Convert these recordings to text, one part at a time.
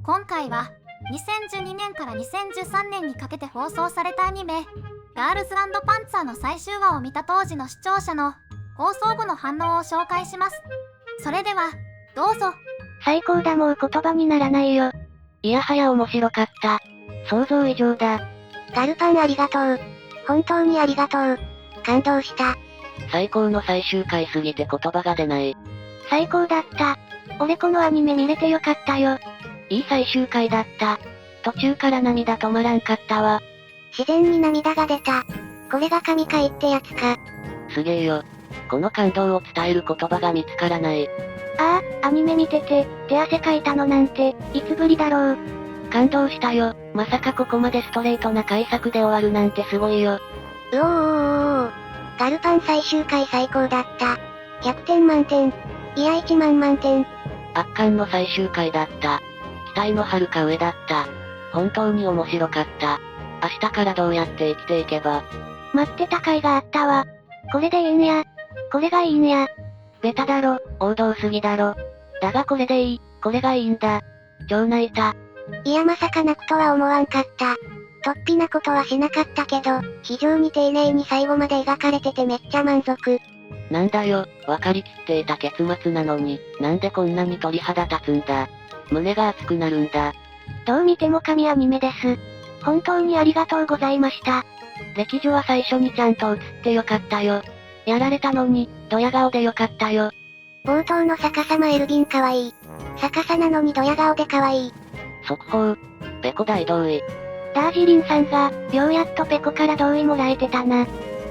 今回は2012年から2013年にかけて放送されたアニメガールズ&パンツァーの最終話を見た当時の視聴者の放送後の反応を紹介します。それではどうぞ。最高だ、もう言葉にならないよ。いやはや面白かった。想像以上だ。ガルパンありがとう。本当にありがとう。感動した。最高の最終回すぎて言葉が出ない。最高だった。俺このアニメ見れてよかったよ。いい最終回だった。途中から涙止まらんかったわ。自然に涙が出た。これが神回ってやつか。すげえよ。この感動を伝える言葉が見つからない。ああ、アニメ見てて、手汗かいたのなんて、いつぶりだろう。感動したよ。まさかここまでストレートな改作で終わるなんてすごいよ。うおー。ガルパン最終回最高だった。100点満点。いや1万満点。圧巻の最終回だった。期待の遥か上だった。本当に面白かった。明日からどうやって生きていけば。待ってた回があったわ。これでいいんや。これがいいんや。ベタだろ、王道すぎだろ。だがこれでいい、これがいいんだ。超泣いた。いやまさか泣くとは思わんかった。突飛なことはしなかったけど、非常に丁寧に最後まで描かれててめっちゃ満足。なんだよ、分かりきっていた結末なのに、なんでこんなに鳥肌立つんだ。胸が熱くなるんだ。どう見ても神アニメです。本当にありがとうございました。歴女は最初にちゃんと映ってよかったよ。やられたのに、ドヤ顔でよかったよ。冒頭の逆さまエルヴィンかわいい。逆さなのにドヤ顔でかわいい。速報。ペコ大同意。ダージリンさんが、ようやっとペコから同意もらえてたな。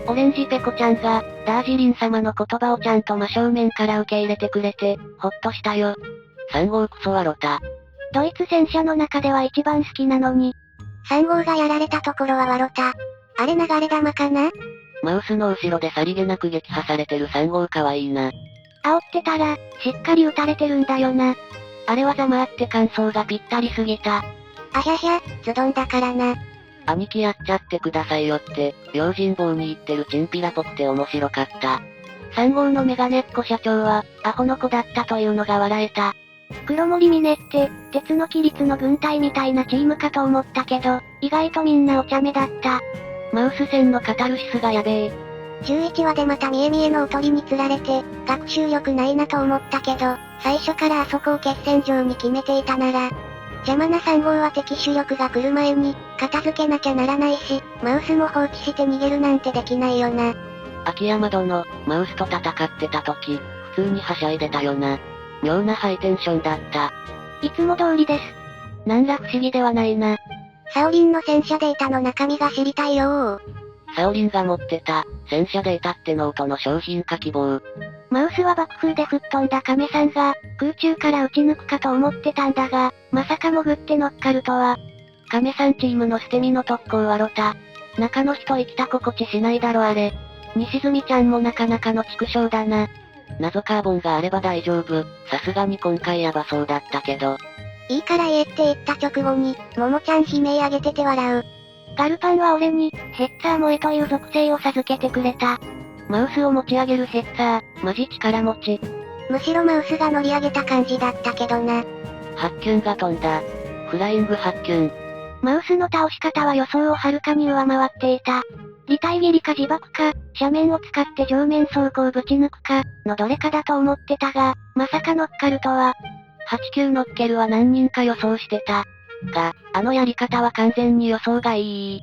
オレンジペコちゃんが、ダージリン様の言葉をちゃんと真正面から受け入れてくれて、ほっとしたよ。3号クソワロタ。ドイツ戦車の中では一番好きなのに。3号がやられたところはワロタ。あれ流れ弾かな？マウスの後ろでさりげなく撃破されてる3号かわいいな。煽ってたら、しっかり撃たれてるんだよな。あれはざまあって感想がぴったりすぎた。あひゃひゃ、ズドンだからな。兄貴やっちゃってくださいよって、用心棒に言ってるチンピラっぽくて面白かった。3号のメガネっ子社長は、アホの子だったというのが笑えた。黒森峰って、鉄の規律の軍隊みたいなチームかと思ったけど、意外とみんなお茶目だった。マウス戦のカタルシスがやべえ。11話でまた見え見えのおとりに釣られて、学習力ないなと思ったけど、最初からあそこを決戦場に決めていたなら、邪魔な3号は敵主力が来る前に、片付けなきゃならないし、マウスも放置して逃げるなんてできないよな。秋山殿、マウスと戦ってた時、普通にはしゃいでたよな。妙なハイテンションだった。いつも通りです。なんら不思議ではないな。サオリンの戦車データの中身が知りたいよー。サオリンが持ってた、戦車データってノートの商品化希望。マウスは爆風で吹っ飛んだ亀さんが、空中から撃ち抜くかと思ってたんだが、まさか潜って乗っかるとは。亀さんチームの捨て身の特攻はロタ。中の人生きた心地しないだろあれ。西住ちゃんもなかなかの畜生だな。謎カーボンがあれば大丈夫。さすがに今回ヤバそうだったけど。いいから言えって言った直後に、ももちゃん悲鳴上げてて笑う。ガルパンは俺に、ヘッツァー萌えという属性を授けてくれた。マウスを持ち上げるヘッツァー、マジ力持ち。むしろマウスが乗り上げた感じだったけどな。発キュンが飛んだ。フライング発キュン。マウスの倒し方は予想をはるかに上回っていた。履体切りか自爆か、斜面を使って上面走行ぶち抜くか、のどれかだと思ってたが、まさか乗っかるとは。89乗っけるは何人か予想してた。が、あのやり方は完全に予想がいい。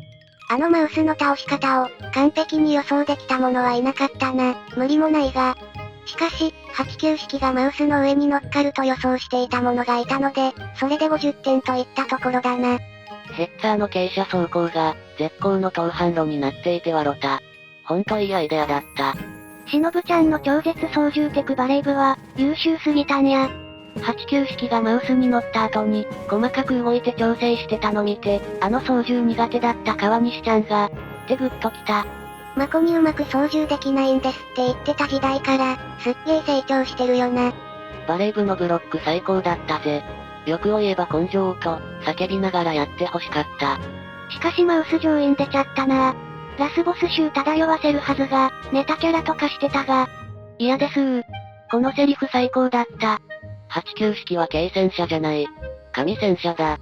あのマウスの倒し方を、完璧に予想できた者はいなかったな。無理もないが。しかし、89式がマウスの上に乗っかると予想していた者がいたので、それで50点といったところだな。ヘッツァーの傾斜走行が、絶好の登坂路になっていてはロタ。ほんといいアイデアだった。しのぶちゃんの超絶操縦テクバレー部は、優秀すぎたんや。89式がマウスに乗った後に、細かく動いて調整してたの見て、あの操縦苦手だった川西ちゃんが、ってグッときた。マコにうまく操縦できないんですって言ってた時代から、すっげー成長してるよな。バレー部のブロック最高だったぜ。欲を言えば根性と、叫びながらやって欲しかった。しかしマウス上院出ちゃったな。ラスボス臭漂わせるはずが、ネタキャラとかしてたが。嫌ですー。このセリフ最高だった。89式は軽戦車じゃない。神戦車だ。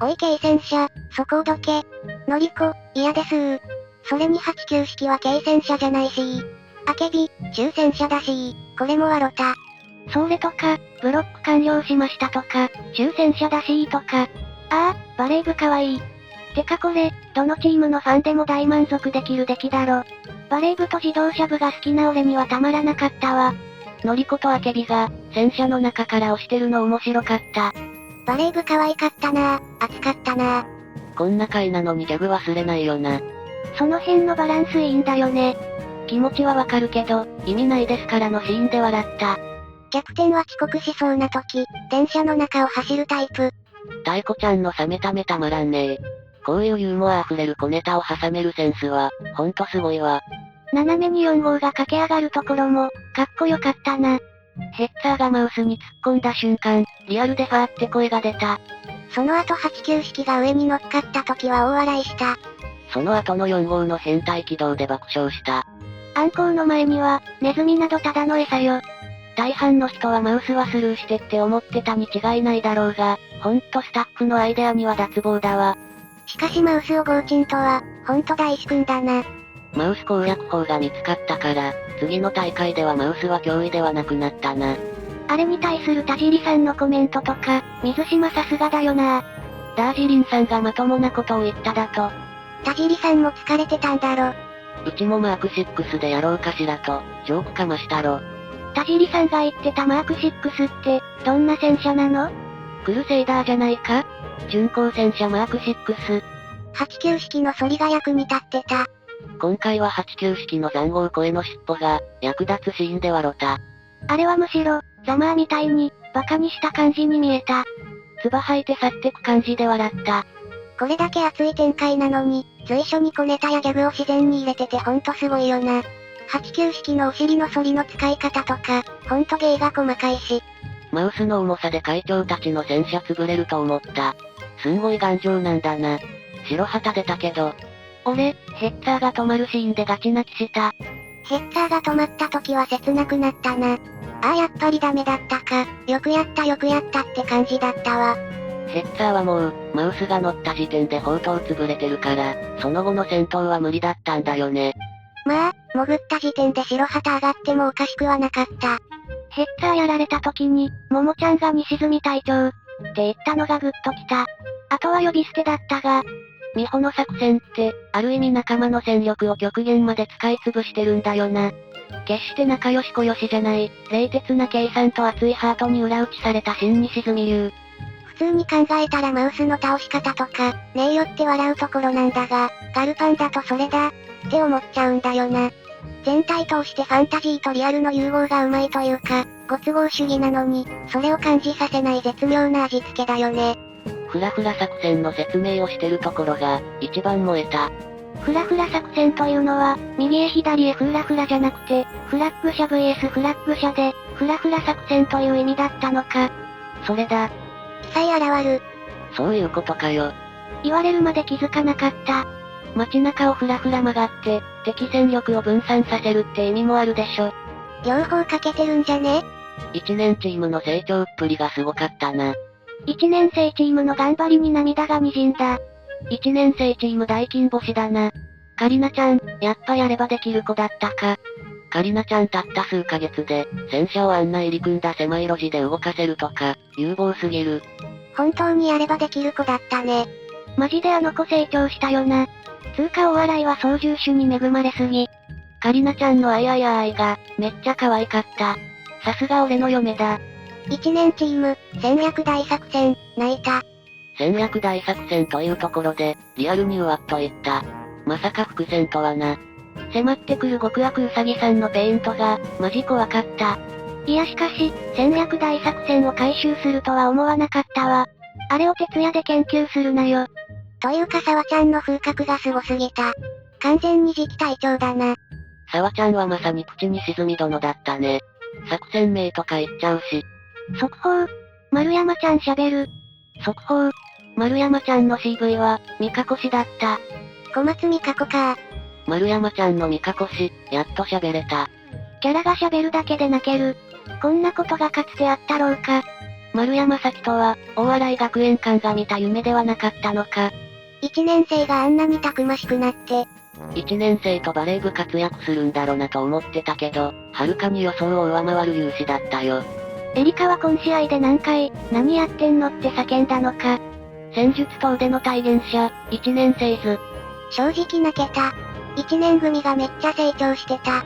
おい軽戦車、そこをどけ。のりこ、嫌ですー。それに89式は軽戦車じゃないし。あけび、中戦車だし、これもわろた。それとか、ブロック完了しましたとか、抽選者だしとか。ああ、バレー部かわいい。てかこれ、どのチームのファンでも大満足できる出来だろ。バレー部と自動車部が好きな俺にはたまらなかったわ。のりことあけびが、戦車の中から押してるの面白かった。バレー部可愛かったなぁ、熱かったなぁ。こんな回なのにギャグ忘れないよな。その辺のバランスいいんだよね。気持ちはわかるけど、意味ないですからのシーンで笑った。逆転は遅刻しそうな時、電車の中を走るタイプ。太鼓ちゃんの冷めた目たまらんねえ。こういうユーモア溢れる小ネタを挟めるセンスは、ほんとすごいわ。斜めに4号が駆け上がるところも、かっこよかったな。ヘッツァーがマウスに突っ込んだ瞬間、リアルでファーって声が出た。その後89式が上に乗っかった時は大笑いした。その後の4号の変態軌道で爆笑した。暗号の前には、ネズミなどただの餌よ。大半の人はマウスはスルーしてって思ってたに違いないだろうが、ほんとスタッフのアイデアには脱帽だわ。しかしマウスを強沈とは、ほんと大志くんだな。マウス攻略法が見つかったから、次の大会ではマウスは脅威ではなくなったな。あれに対する田尻さんのコメントとか、水島さすがだよな。ダージリンさんがまともなことを言っただと。田尻さんも疲れてたんだろ。うちもマーク6でやろうかしらと、ジョークかましたろ。田尻さんが言ってたマーク6って、どんな戦車なの？クルセイダーじゃないか？巡航戦車マーク6。89式の反りが役に立ってた。今回は89式の残壕声の尻尾が、役立つシーンで笑った。あれはむしろ、ザマーみたいに、バカにした感じに見えた。唾吐いて去ってく感じで笑った。これだけ熱い展開なのに、随所に小ネタやギャグを自然に入れててほんとすごいよな。89式のお尻の反りの使い方とか、ほんと芸が細かいし。マウスの重さで会長たちの戦車潰れると思った。すんごい頑丈なんだな。白旗出たけど。俺、ヘッツァーが止まるシーンでガチ泣きした。ヘッツァーが止まった時は切なくなったな。ああやっぱりダメだったか、よくやったって感じだったわ。ヘッツァーはもう、マウスが乗った時点で砲塔潰れてるから、その後の戦闘は無理だったんだよね。まあ、潜った時点で白旗上がってもおかしくはなかった。ヘッツァーやられた時に、ももちゃんが西住隊長、って言ったのがグッときた。あとは呼び捨てだったが、美穂の作戦って、ある意味仲間の戦力を極限まで使い潰してるんだよな。決して仲良し小良しじゃない、冷徹な計算と熱いハートに裏打ちされた新西住流。普通に考えたらマウスの倒し方とか、ねえよって笑うところなんだが、ガルパンだとそれだ、って思っちゃうんだよな。全体通してファンタジーとリアルの融合がうまいというか、ご都合主義なのに、それを感じさせない絶妙な味付けだよね。フラフラ作戦の説明をしてるところが、一番燃えた。フラフラ作戦というのは、右へ左へフラフラじゃなくて、フラッグ車 vs フラッグ車で、フラフラ作戦という意味だったのか。それだ。記載現る。そういうことかよ。言われるまで気づかなかった。街中をフラフラ曲がって、敵戦力を分散させるって意味もあるでしょ。両方かけてるんじゃね？一年チームの成長っぷりがすごかったな。一年生チームの頑張りに涙が滲んだ。一年生チーム大金星だな。カリナちゃん、やっぱやればできる子だったか。カリナちゃんたった数ヶ月で、戦車をあんな入り組んだ狭い路地で動かせるとか、有望すぎる。本当にやればできる子だったね。マジであの子成長したよな。つうかお笑いは操縦手に恵まれすぎ。カリナちゃんのあいあいあいが、めっちゃ可愛かった。さすが俺の嫁だ。一年チーム、戦略大作戦、泣いた。戦略大作戦というところで、リアルにうわっと言った。まさか伏線とはな。迫ってくる極悪ウサギさんのペイントが、マジ怖かった。いやしかし、戦略大作戦を回収するとは思わなかったわ。あれを徹夜で研究するなよ。というか沢ちゃんの風格がすごすぎた。完全に次期隊長だな。沢ちゃんはまさにプチに沈み殿だったね。作戦名とか言っちゃうし。速報。丸山ちゃん喋る。速報。丸山ちゃんの CV は、ミカコシだった。小松美香子か。丸山ちゃんのミカコシ、やっと喋れた。キャラが喋るだけで泣ける。こんなことがかつてあったろうか。丸山咲とは、大洗学園館が見た夢ではなかったのか。1年生があんなにたくましくなって、1年生とバレー部活躍するんだろなと思ってたけど、はるかに予想を上回る勇姿だったよ。エリカは今試合で何回、何やってんのって叫んだのか。戦術と腕の体現者、1年生図。正直泣けた。1年組がめっちゃ成長してた。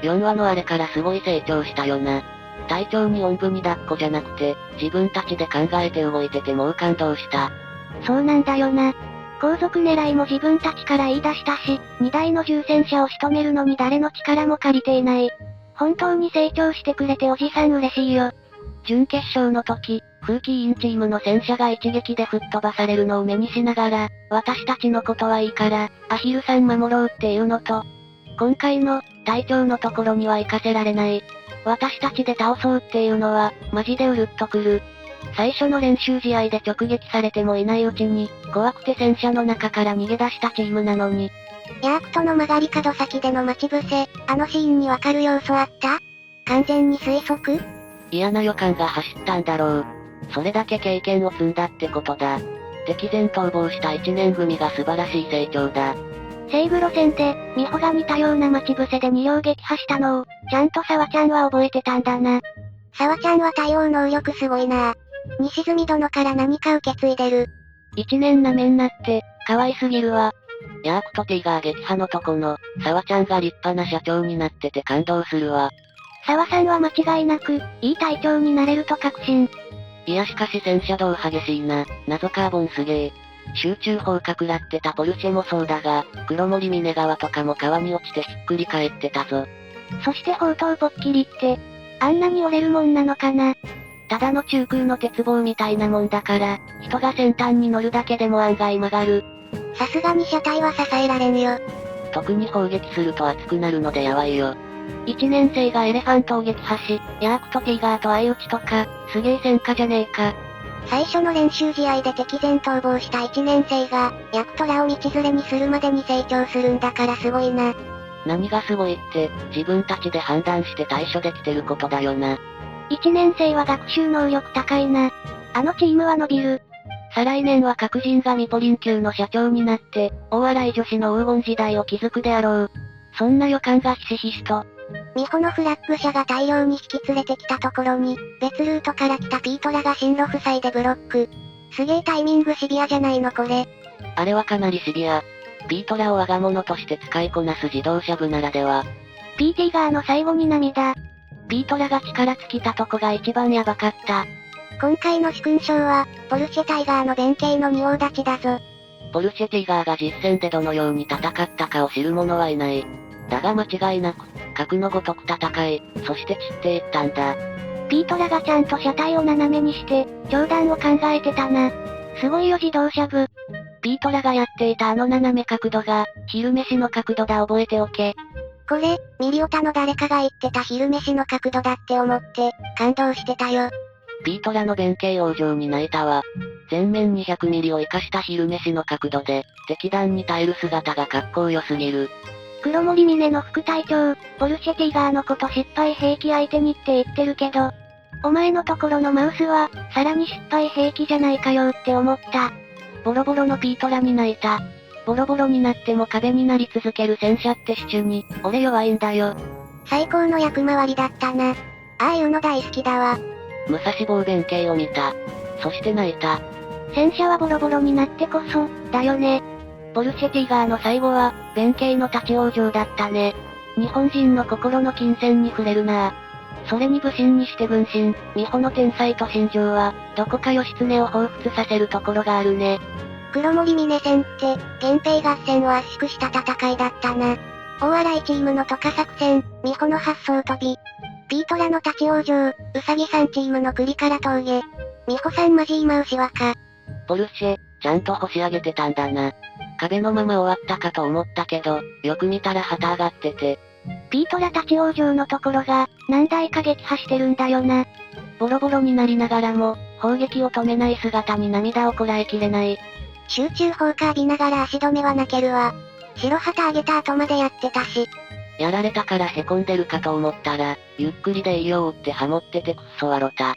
4話のあれからすごい成長したよな。隊長におんぶに抱っこじゃなくて、自分たちで考えて動いててもう感動した。そうなんだよな。後続狙いも自分たちから言い出したし、2台の重戦車を仕留めるのに誰の力も借りていない。本当に成長してくれておじさん嬉しいよ。準決勝の時、風紀委員チームの戦車が一撃で吹っ飛ばされるのを目にしながら、私たちのことはいいから、アヒルさん守ろうっていうのと、今回の、隊長のところには行かせられない。私たちで倒そうっていうのは、マジでうるっとくる。最初の練習試合で直撃されてもいないうちに、怖くて戦車の中から逃げ出したチームなのに。ヤークトの曲がり角先での待ち伏せ、あのシーンにわかる要素あった？完全に推測？嫌な予感が走ったんだろう。それだけ経験を積んだってことだ。敵前逃亡した1年組が素晴らしい成長だ。西部路線で、美穂が似たような待ち伏せで2両撃破したのを、ちゃんと沢ちゃんは覚えてたんだな。沢ちゃんは対応能力すごいな。西住殿から何か受け継いでる。1年なめんなって、可愛すぎるわ。ヤークとティガー撃破のとこの、沢ちゃんが立派な社長になってて感動するわ。沢さんは間違いなく、いい隊長になれると確信。いやしかし戦車道激しいな。謎カーボンすげえ。集中砲火食らってたポルシェもそうだが、黒森峰川とかも川に落ちてひっくり返ってたぞ。そして砲塔ぽっきりって、あんなに折れるもんなのかな。ただの中空の鉄棒みたいなもんだから、人が先端に乗るだけでも案外曲がる。さすがに車体は支えられんよ。特に砲撃すると熱くなるのでやばいよ。1年生がエレファントを撃破し、ヤークとティガーと相打ちとか、すげえ戦果じゃねえか。最初の練習試合で敵前逃亡した1年生が、ヤクトラを道連れにするまでに成長するんだからすごいな。何がすごいって、自分たちで判断して対処できてることだよな。1年生は学習能力高いな。あのチームは伸びる。再来年は各人がミポリン級の社長になって、大洗女子の黄金時代を築くであろう。そんな予感がひしひしと。美穂のフラッグ車が大量に引き連れてきたところに、別ルートから来たピートラが進路塞いでブロック。すげえタイミングシビアじゃないのこれ。あれはかなりシビア。ピートラを我が物として使いこなす自動車部ならでは。ピーティガーの最後に涙。ピートラが力尽きたとこが一番やばかった。今回の殊勲賞は、ポルシェタイガーの弁慶の仁王立ちだぞ。ポルシェティガーが実戦でどのように戦ったかを知る者はいない。だが間違いなく、核のごとく戦い、そして散っていったんだ。ピートラがちゃんと車体を斜めにして、長弾を考えてたな。すごいよ自動車部。ピートラがやっていたあの斜め角度が、昼飯の角度だ覚えておけ。これ、ミリオタの誰かが言ってた昼飯の角度だって思って、感動してたよ。ピートラの弁慶往生に泣いたわ。前面200ミリを生かした昼飯の角度で、敵弾に耐える姿がかっこよすぎる。黒森峰の副隊長、ポルシェティガーのこと失敗兵器相手にって言ってるけど、お前のところのマウスは、さらに失敗兵器じゃないかよって思った。ボロボロのピートラに泣いた。ボロボロになっても壁になり続ける戦車ってシチュに、俺弱いんだよ。最高の役回りだったな。ああいうの大好きだわ。武蔵坊弁慶を見た。そして泣いた。戦車はボロボロになってこそ、だよね。ポルシェティガーの最後は、弁慶の立ち往生だったね。日本人の心の金銭に触れるなぁ。それに武神にして軍神、美穂の天才と心情は、どこか義経を彷彿させるところがあるね。黒森峰戦って、源平合戦を圧縮した戦いだったな。大洗チームの渡河作戦、美穂の発想飛び。ピートラの立ち往生、うさぎさんチームの栗から峠。美穂さんマジーマウシワか。ポルシェ、ちゃんと星上げてたんだな。壁のまま終わったかと思ったけど、よく見たら旗上がってて。ピートラ立ち往生のところが、何台か撃破してるんだよな。ボロボロになりながらも、砲撃を止めない姿に涙をこらえきれない。集中砲火浴びながら足止めは泣けるわ。白旗上げた後までやってたし。やられたから凹んでるかと思ったら、ゆっくりでいいよってハモっててくっそ笑った。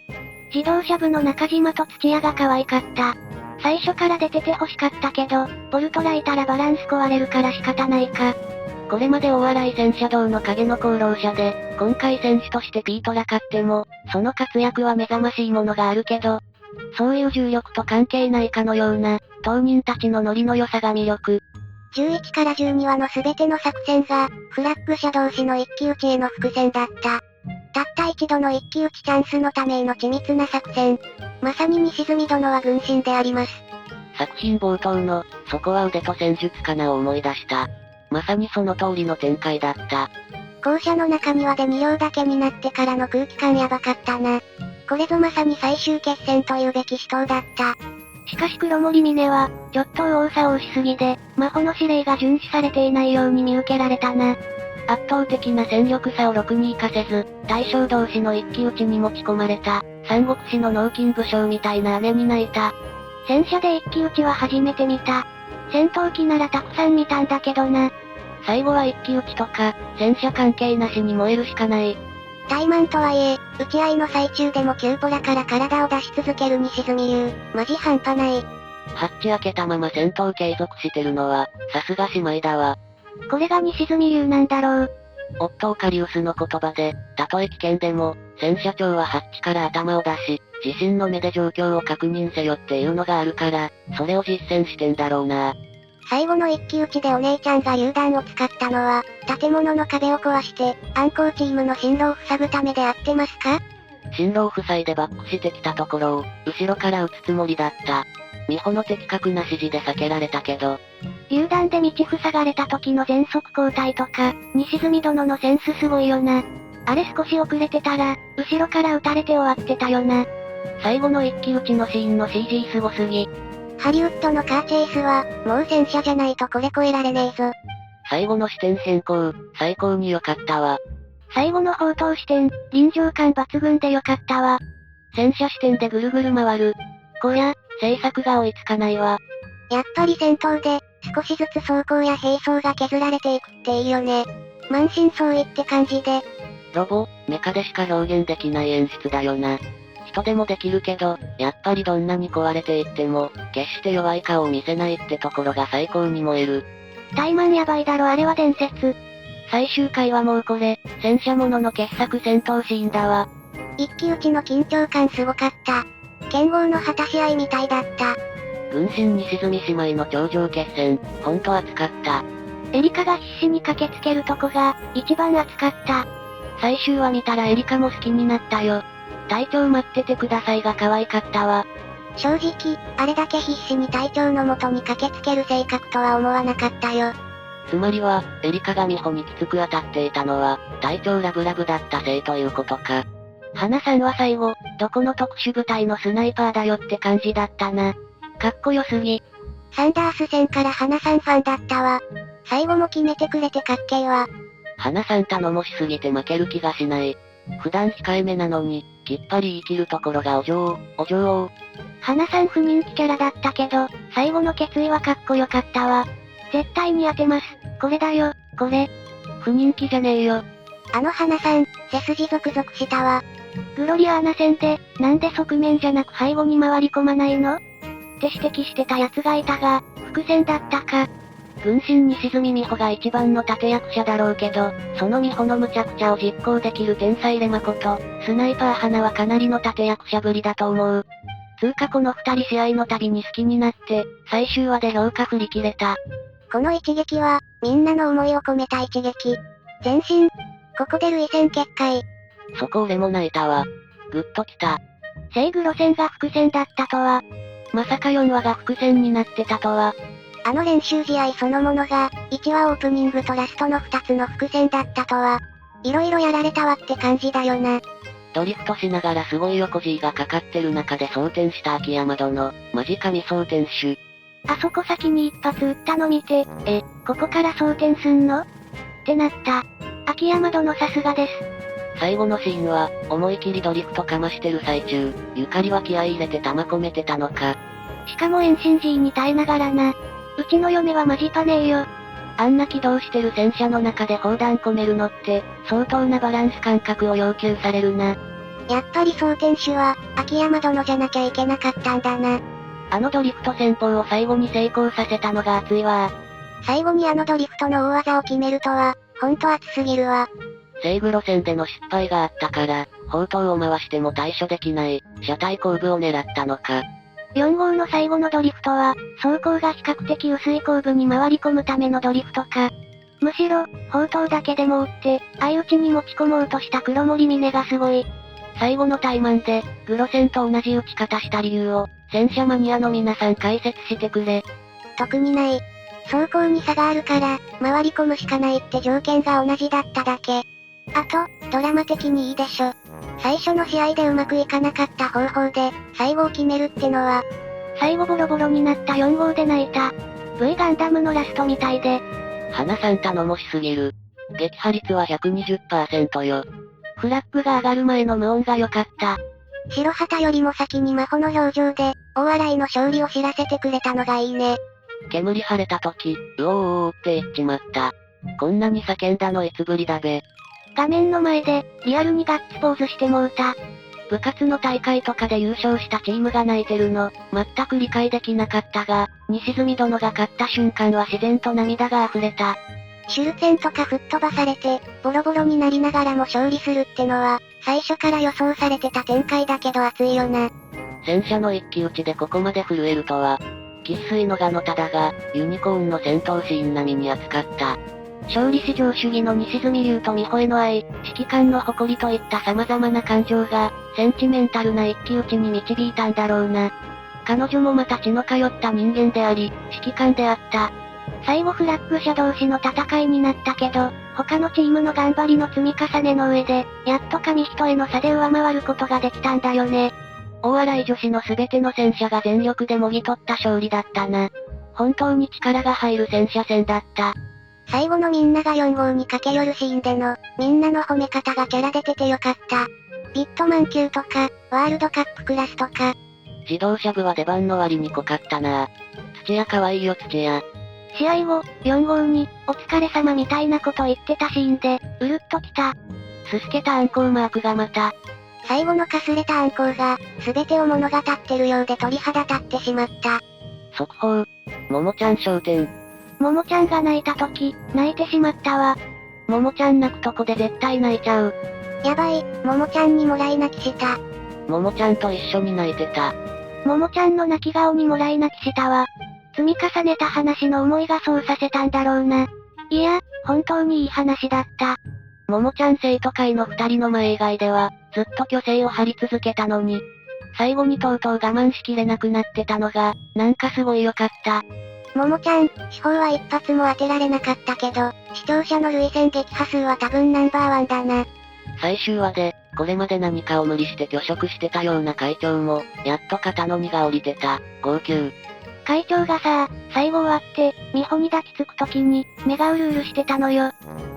自動車部の中島と土屋が可愛かった。最初から出てて欲しかったけど、ボルトラいたらバランス壊れるから仕方ないか。これまで大洗戦車道の影の功労者で、今回選手としてピートラ買っても、その活躍は目覚ましいものがあるけど、そういう重力と関係ないかのような、当人たちのノリの良さが魅力。11から12話の全ての作戦が、フラッグ車同士の一騎打ちへの伏線だった。たった一度の一騎打ちチャンスのための緻密な作戦。まさに西住殿は軍神であります。作品冒頭の、そこは腕と戦術かなを思い出した。まさにその通りの展開だった。校舎の中庭で2両だけになってからの空気感やばかったな。これぞまさに最終決戦というべき死闘だった。しかし黒森峰は、ちょっと右往左往しすぎで、魔法の指令が遵守されていないように見受けられたな。圧倒的な戦力差をろくに活かせず、大将同士の一騎打ちに持ち込まれた、三国志の脳筋武将みたいな姉に泣いた。戦車で一騎打ちは初めて見た。戦闘機ならたくさん見たんだけどな。最後は一騎打ちとか、戦車関係なしに燃えるしかない。怠慢とはいえ、打ち合いの最中でもキューポラから体を出し続ける西住流、マジ半端ない。ハッチ開けたまま戦闘継続してるのは、さすが姉妹だわ。これが西住流なんだろう。オットーカリウスの言葉で、たとえ危険でも、戦車長はハッチから頭を出し、自身の目で状況を確認せよっていうのがあるから、それを実践してんだろうな。最後の一騎打ちでお姉ちゃんが榴弾を使ったのは、建物の壁を壊して、暗号チームの進路を塞ぐためで合ってますか？進路を塞いでバックしてきたところを、後ろから撃つつもりだった。美穂の的確な指示で避けられたけど。榴弾で道塞がれた時の全速交代とか、西住殿のセンスすごいよな。あれ少し遅れてたら、後ろから撃たれて終わってたよな。最後の一騎打ちのシーンの CG すごすぎ。ハリウッドのカーチェイスは、もう戦車じゃないとこれ超えられねえぞ。最後の視点変更、最高に良かったわ。最後の砲塔視点、臨場感抜群で良かったわ。戦車視点でぐるぐる回る。こりゃ、制作が追いつかないわ。やっぱり戦闘で、少しずつ装甲や兵装が削られていくっていいよね。満身創痍って感じで。ロボ、メカでしか表現できない演出だよな。人でもできるけど、やっぱりどんなに壊れていっても、決して弱い顔を見せないってところが最高に燃える。怠慢やばいだろあれは伝説。最終回はもうこれ、戦車ものの傑作戦闘シーンだわ。一騎打ちの緊張感すごかった。剣豪の果たし合いみたいだった。軍神西住姉妹の頂上決戦、ほんと熱かった。エリカが必死に駆けつけるとこが、一番熱かった。最終話見たらエリカも好きになったよ。隊長待っててくださいが可愛かったわ。正直、あれだけ必死に隊長の元に駆けつける性格とは思わなかったよ。つまりは、エリカが美穂にきつく当たっていたのは、隊長ラブラブだったせいということか。花さんは最後、どこの特殊部隊のスナイパーだよって感じだったな。かっこよすぎ。サンダース戦から花さんファンだったわ。最後も決めてくれてかっけえわ。花さん頼もしすぎて負ける気がしない。普段控えめなのに、きっぱり言い切るところがお嬢王。花さん不人気キャラだったけど、最後の決意はかっこよかったわ。絶対に当てます。これだよ、これ。不人気じゃねえよ。あの花さん、背筋ゾクゾクしたわ。グロリアーナ戦で、なんで側面じゃなく背後に回り込まないのって指摘してた奴がいたが、伏線だったか。軍神西住美穂が一番の立役者だろうけど、その美穂の無茶苦茶を実行できる天才レマこと、スナイパー花はかなりの立役者ぶりだと思う。つうかこの二人試合の度に好きになって、最終話で評価振り切れた。この一撃は、みんなの思いを込めた一撃。前進。ここで涙腺決壊。そこ俺も泣いたわ。グッときた。聖グロ戦が伏線だったとは。まさか4話が伏線になってたとは。あの練習試合そのものが、1話オープニングとラストの2つの伏線だったとは。いろいろやられたわって感じだよな。ドリフトしながらすごい横 G がかかってる中で装填した秋山殿、マジ神装填手。あそこ先に一発撃ったの見て、ここから装填すんのってなった。秋山殿さすがです。最後のシーンは、思い切りドリフトかましてる最中、ゆかりは気合い入れて弾込めてたのか。しかも遠心 G に耐えながらな。うちの嫁はマジパネーよ。あんな起動してる戦車の中で砲弾込めるのって、相当なバランス感覚を要求されるな。やっぱり総天主は、秋山殿じゃなきゃいけなかったんだな。あのドリフト戦法を最後に成功させたのが熱いわ。最後にあのドリフトの大技を決めるとは、ほんと熱すぎるわ。西黒線での失敗があったから、砲塔を回しても対処できない、車体後部を狙ったのか。4号の最後のドリフトは、走行が比較的薄い後部に回り込むためのドリフトか。むしろ、砲塔だけでも撃って、相打ちに持ち込もうとした黒森峰がすごい。最後の怠慢で、グロ戦と同じ打ち方した理由を、戦車マニアの皆さん解説してくれ。特にない。走行に差があるから、回り込むしかないって条件が同じだっただけ。あと、ドラマ的にいいでしょ。最初の試合でうまくいかなかった方法で、最後を決めるってのは、最後ボロボロになった4号で泣いた。V ガンダムのラストみたいで。花さん頼もしすぎる。撃破率は 120% よ。フラッグが上がる前の無音が良かった。白旗よりも先に魔法の表情で、大洗の勝利を知らせてくれたのがいいね。煙晴れた時、うおーおーって言っちまった。こんなに叫んだのいつぶりだべ。画面の前で、リアルにガッツポーズしてもうた。部活の大会とかで優勝したチームが泣いてるの、全く理解できなかったが、西住殿が勝った瞬間は自然と涙が溢れた。シュルセンとか吹っ飛ばされて、ボロボロになりながらも勝利するってのは、最初から予想されてた展開だけど熱いよな。戦車の一騎打ちでここまで震えるとは。生粋のガノタだが、ユニコーンの戦闘シーン並みに熱かった。勝利至上主義の西住流と美穂への愛、指揮官の誇りといった様々な感情が、センチメンタルな一騎打ちに導いたんだろうな。彼女もまた血の通った人間であり、指揮官であった。最後フラッグ者同士の戦いになったけど、他のチームの頑張りの積み重ねの上で、やっと紙一重の差で上回ることができたんだよね。大洗女子のすべての戦車が全力でもぎ取った勝利だったな。本当に力が入る戦車戦だった。最後のみんなが4号に駆け寄るシーンでの、みんなの褒め方がキャラ出ててよかった。ビットマン級とか、ワールドカップクラスとか。自動車部は出番の割に濃かったな。土屋可愛いよ土屋。試合後、4号に、お疲れ様みたいなこと言ってたシーンで、うるっときた。すすけたアンコウマークがまた。最後のかすれたアンコウが、すべてを物語ってるようで鳥肌立ってしまった。速報。ももちゃん焦点。ももちゃんが泣いた時、泣いてしまったわ。ももちゃん泣くとこで絶対泣いちゃう。やばい、ももちゃんにもらい泣きした。ももちゃんと一緒に泣いてた。ももちゃんの泣き顔にもらい泣きしたわ。積み重ねた話の思いがそうさせたんだろうな。いや、本当にいい話だった。ももちゃん生徒会の二人の前以外では、ずっと虚勢を張り続けたのに、最後にとうとう我慢しきれなくなってたのが、なんかすごい良かった。ももちゃん、司法は一発も当てられなかったけど、視聴者の涙腺撃破数は多分ナンバーワンだな。最終話で、これまで何かを無理して拒食してたような会長も、やっと肩の荷が下りてた、号泣。会長がさ、最後終わって、美穂に抱きつく時に、目がうるうるしてたのよ。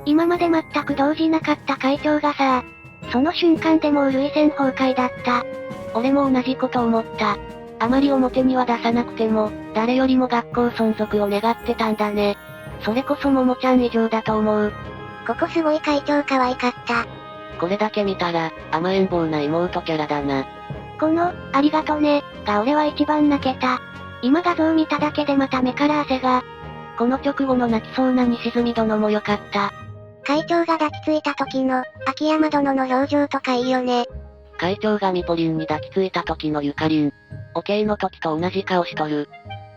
今まで全く動じなかった会長がさ、その瞬間でもう涙腺崩壊だった。俺も同じこと思った。あまり表には出さなくても、誰よりも学校存続を願ってたんだね。それこそももちゃん以上だと思う。ここすごい会長可愛かった。これだけ見たら、甘えん坊な妹キャラだな。この、ありがとね、が俺は一番泣けた。今画像見ただけでまた目から汗が。この直後の泣きそうな西住殿も良かった。会長が抱きついた時の、秋山殿の表情とかいいよね。会長がミポリンに抱きついた時のゆかりん。おけいの時と同じ顔しとる。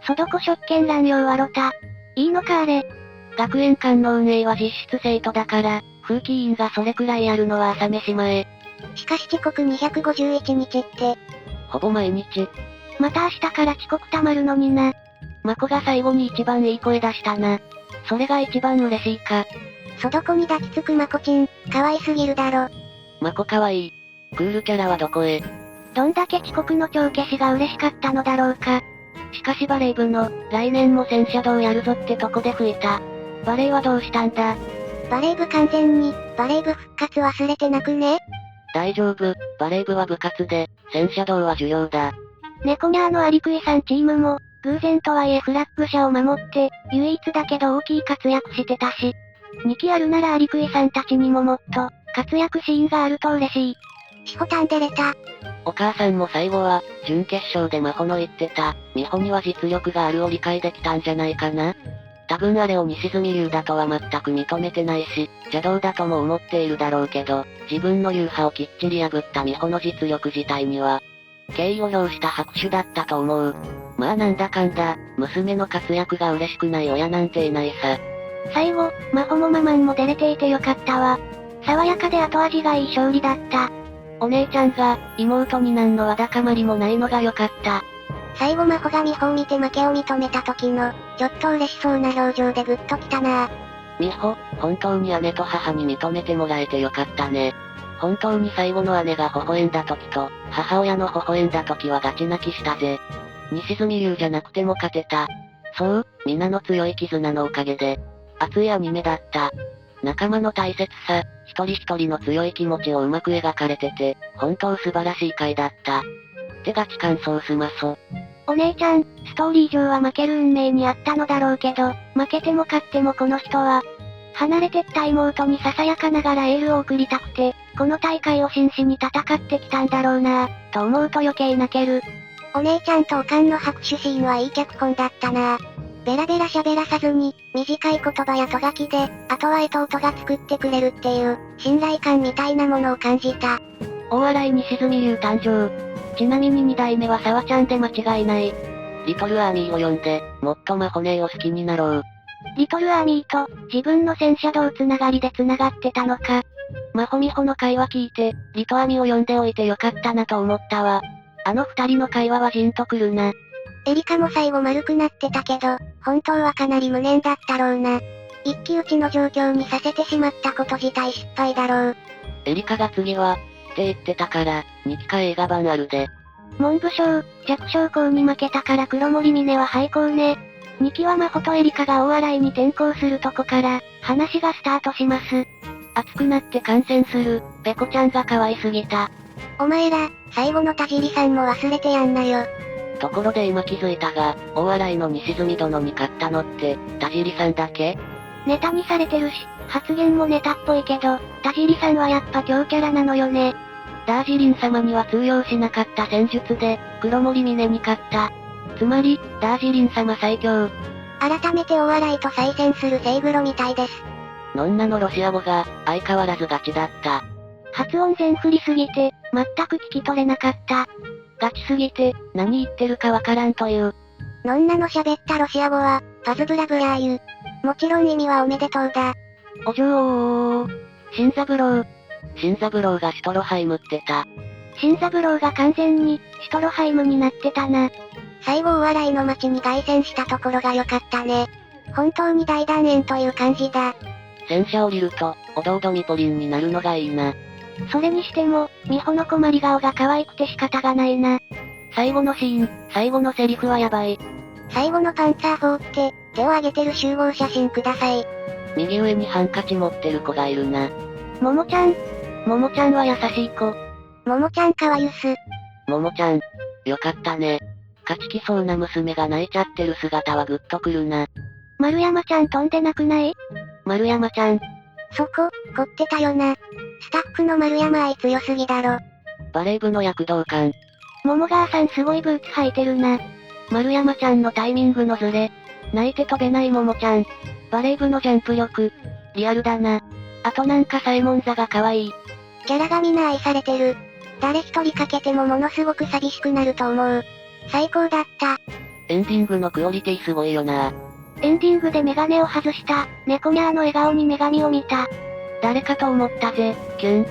そどこ職権乱用はロタ。いいのかあれ。学園間の運営は実質生徒だから、風紀委員がそれくらいやるのは朝飯前。しかし遅刻251日って。ほぼ毎日。また明日から遅刻たまるのにな。マコが最後に一番いい声出したな。それが一番嬉しいか。そどこに抱きつくマコチン、可愛すぎるだろ。マコ可愛い。クールキャラはどこへ。どんだけ遅刻の帳消しが嬉しかったのだろうか。しかしバレー部の、来年も戦車道やるぞってとこで吹いた。バレーはどうしたんだ。バレー部完全に、バレー部復活忘れてなくね？大丈夫、バレー部は部活で、戦車道は授業だ。猫ニャーのアリクイさんチームも、偶然とはいえフラッグ車を守って、唯一だけど大きい活躍してたし。2期あるならアリクイさんたちにももっと、活躍シーンがあると嬉しい。しほたんでれた。お母さんも最後は、準決勝で真帆の言ってた、美穂には実力があるを理解できたんじゃないかな。多分あれを西住流だとは全く認めてないし、邪道だとも思っているだろうけど、自分の流派をきっちり破った美穂の実力自体には、敬意を表した拍手だったと思う。まあなんだかんだ、娘の活躍が嬉しくない親なんていないさ。最後、真帆もママンも出れていてよかったわ。爽やかで後味がいい勝利だった。お姉ちゃんが、妹になんのわだかまりもないのがよかった。最後真帆が美穂を見て負けを認めた時の、ちょっと嬉しそうな表情でグッときたな。美穂、本当に姉と母に認めてもらえてよかったね。本当に最後の姉が微笑んだ時と、母親の微笑んだ時はガチ泣きしたぜ。西住流じゃなくても勝てた。そう、皆の強い絆のおかげで、熱いアニメだった。仲間の大切さ、一人一人の強い気持ちをうまく描かれてて、本当素晴らしい回だった。てガチ感想すまそ。お姉ちゃん、ストーリー上は負ける運命にあったのだろうけど、負けても勝ってもこの人は、離れてった妹にささやかながらエールを送りたくて、この大会を真摯に戦ってきたんだろうなぁ、と思うと余計泣ける。お姉ちゃんとおかんの拍手シーンはいい脚本だったな。ベラベラ喋らさずに、短い言葉やとがきで、あとは弟が作ってくれるっていう、信頼感みたいなものを感じた。大洗西住流誕生。ちなみに2代目は沢ちゃんで間違いない。リトルアーミーを呼んで、もっと真帆姉を好きになろう。リトルアーミーと、自分の戦車道つながりでつながってたのか。真帆美穂の会話聞いて、リトアミを呼んでおいてよかったなと思ったわ。あの二人の会話はジンとくるな。エリカも最後丸くなってたけど、本当はかなり無念だったろうな。一騎打ちの状況にさせてしまったこと自体失敗だろう。エリカが次は、って言ってたから、2期か映画版あるで。文部省、弱小校に負けたから黒森峰は廃校ね。2期は真帆とエリカが大洗に転校するとこから、話がスタートします。熱くなって感染する、ペコちゃんが可愛すぎた。お前ら、最後の田尻さんも忘れてやんなよ。ところで今気づいたが、大洗の西住殿に勝ったのって、田尻さんだけ？ネタにされてるし、発言もネタっぽいけど、田尻さんはやっぱ強キャラなのよね。ダージリン様には通用しなかった戦術で、黒森峰に勝った。つまり、ダージリン様最強。改めて大洗と再戦するセイグロみたいです。ノンナのロシア語が、相変わらずガチだった。発音全振りすぎて、全く聞き取れなかった。ガチすぎて、何言ってるかわからんという。ノンナの喋ったロシア語は、パズブラブラーユ。もちろん意味はおめでとうだ。お嬢ー。新三郎。新三郎がシュトロハイムってた。新三郎が完全に、シュトロハイムになってたな。最後大洗の街に凱旋したところが良かったね。本当に大団円という感じだ。戦車降りると、おどおどミポリンになるのがいいな。それにしても、美穂の困り顔が可愛くて仕方がないな。最後のシーン、最後のセリフはやばい。最後のパンツァー4って、手を挙げてる集合写真ください。右上にハンカチ持ってる子がいるな。ももちゃん。ももちゃんは優しい子。ももちゃんかわゆす。ももちゃん。よかったね。勝ちきそうな娘が泣いちゃってる姿はグッとくるな。丸山ちゃん飛んでなくない？丸山ちゃん。そこ、凝ってたよな。スタッフの丸山愛強すぎだろ。バレー部の躍動感。桃川さんすごいブーツ履いてるな。丸山ちゃんのタイミングのズレ。泣いて飛べない桃ちゃん。バレー部のジャンプ力。リアルだな。あとなんかサイモン座が可愛い。キャラがみんな愛されてる。誰一人かけてもものすごく寂しくなると思う。最高だった。エンディングのクオリティすごいよな。エンディングでメガネを外した、猫ニャーの笑顔に女神を見た。誰かと思ったぜ、キュン。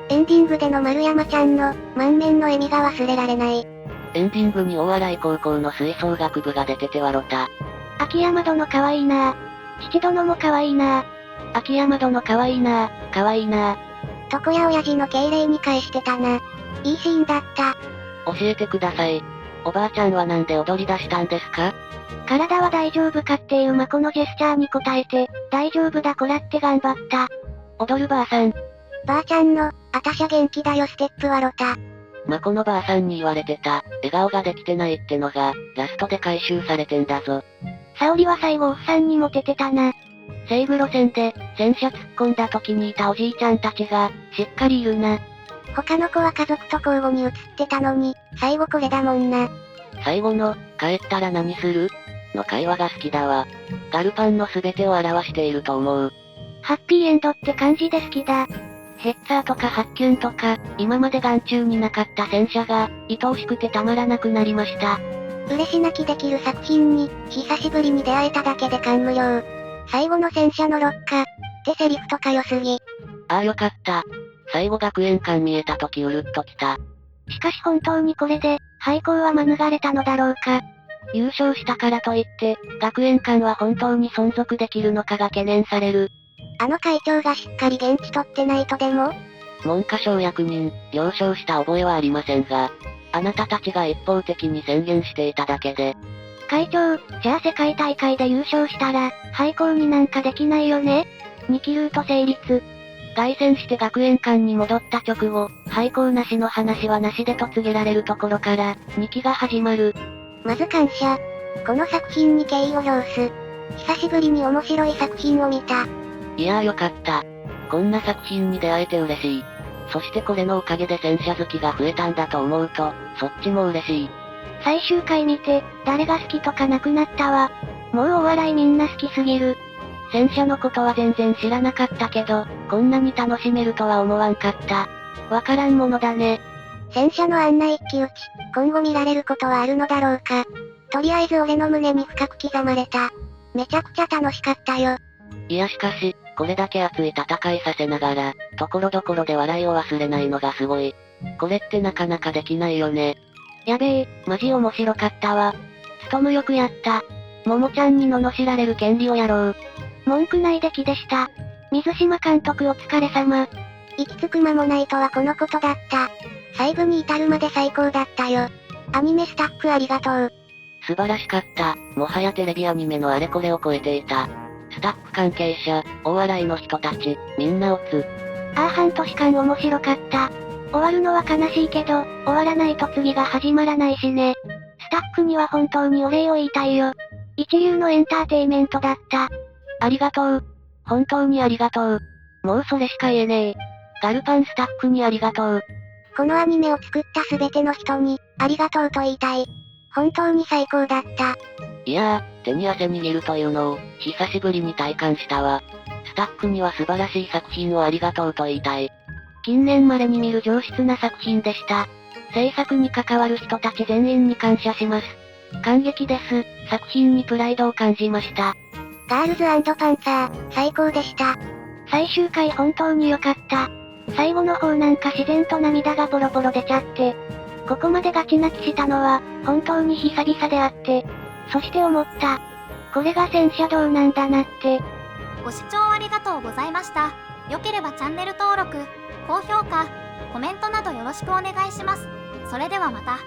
エンディングでの丸山ちゃんの、満面の笑みが忘れられない。エンディングに大洗高校の吹奏楽部が出てて笑った。秋山殿可愛いな。父殿も可愛いな。秋山殿可愛いな、可愛いな。床屋親父の敬礼に返してたな。いいシーンだった。教えてください。おばあちゃんはなんで踊り出したんですか？体は大丈夫かっていうマコのジェスチャーに応えて、大丈夫だこらって頑張った。踊るばあさん。ばあちゃんの、あたしゃ元気だよステップはロタ。マコのばあさんに言われてた、笑顔ができてないってのが、ラストで回収されてんだぞ。沙織は最後おっさんにモテてたな。西武路線で、戦車突っ込んだ時にいたおじいちゃんたちが、しっかりいるな。他の子は家族と交互に映ってたのに、最後これだもんな。最後の、帰ったら何するの会話が好きだわ。ガルパンの全てを表していると思う。ハッピーエンドって感じで好きだ。ヘッツァーとかハッキュンとか、今まで眼中になかった戦車が、愛おしくてたまらなくなりました。嬉し泣きできる作品に、久しぶりに出会えただけで感無量。最後の戦車の6日、ってセリフとか良すぎ。ああよかった。最後学園館見えた時うるっときた。しかし本当にこれで、廃校は免れたのだろうか。優勝したからといって、学園館は本当に存続できるのかが懸念される。あの会長がしっかり現地取ってないとでも？文科省役人、了承した覚えはありませんが、あなたたちが一方的に宣言していただけで。会長、じゃあ世界大会で優勝したら、廃校になんかできないよね？ 2 期ルート成立。凱旋して学園館に戻った直後、廃校なしの話はなしでと告げられるところから、2期が始まる。まず感謝。この作品に敬意を表す。久しぶりに面白い作品を見た。いやーよかった。こんな作品に出会えて嬉しい。そしてこれのおかげで戦車好きが増えたんだと思うと、そっちも嬉しい。最終回見て、誰が好きとかなくなったわ。もうお笑いみんな好きすぎる。戦車のことは全然知らなかったけど、こんなに楽しめるとは思わんかった。わからんものだね。戦車のあんな一騎打ち、今後見られることはあるのだろうか。とりあえず俺の胸に深く刻まれた。めちゃくちゃ楽しかったよ。いやしかし、これだけ熱い戦いさせながら、ところどころで笑いを忘れないのがすごい。これってなかなかできないよね。やべえ、マジ面白かったわ。つとむよくやった。ももちゃんに罵られる権利をやろう。文句ない出来でした。水島監督お疲れ様。行き着く間もないとはこのことだった。細部に至るまで最高だったよ。アニメスタッフありがとう。素晴らしかった。もはやテレビアニメのあれこれを超えていた。スタッフ関係者、大笑いの人たち、みんなオツ。半年間面白かった。終わるのは悲しいけど、終わらないと次が始まらないしね。スタッフには本当にお礼を言いたいよ。一流のエンターテイメントだった。ありがとう。本当にありがとう。もうそれしか言えねえ。ガルパンスタッフにありがとう。このアニメを作ったすべての人に、ありがとうと言いたい。本当に最高だった。いやー、手に汗握るというのを、久しぶりに体感したわ。スタッフには素晴らしい作品をありがとうと言いたい。近年稀に見る上質な作品でした。制作に関わる人たち全員に感謝します。感激です。作品にプライドを感じました。ガールズ&パンツァー、最高でした。最終回本当に良かった。最後の方なんか自然と涙がポロポロ出ちゃって。ここまでガチ泣きしたのは、本当に久々であって。そして思った。これが戦車道なんだなって。ご視聴ありがとうございました。良ければチャンネル登録、高評価、コメントなどよろしくお願いします。それではまた。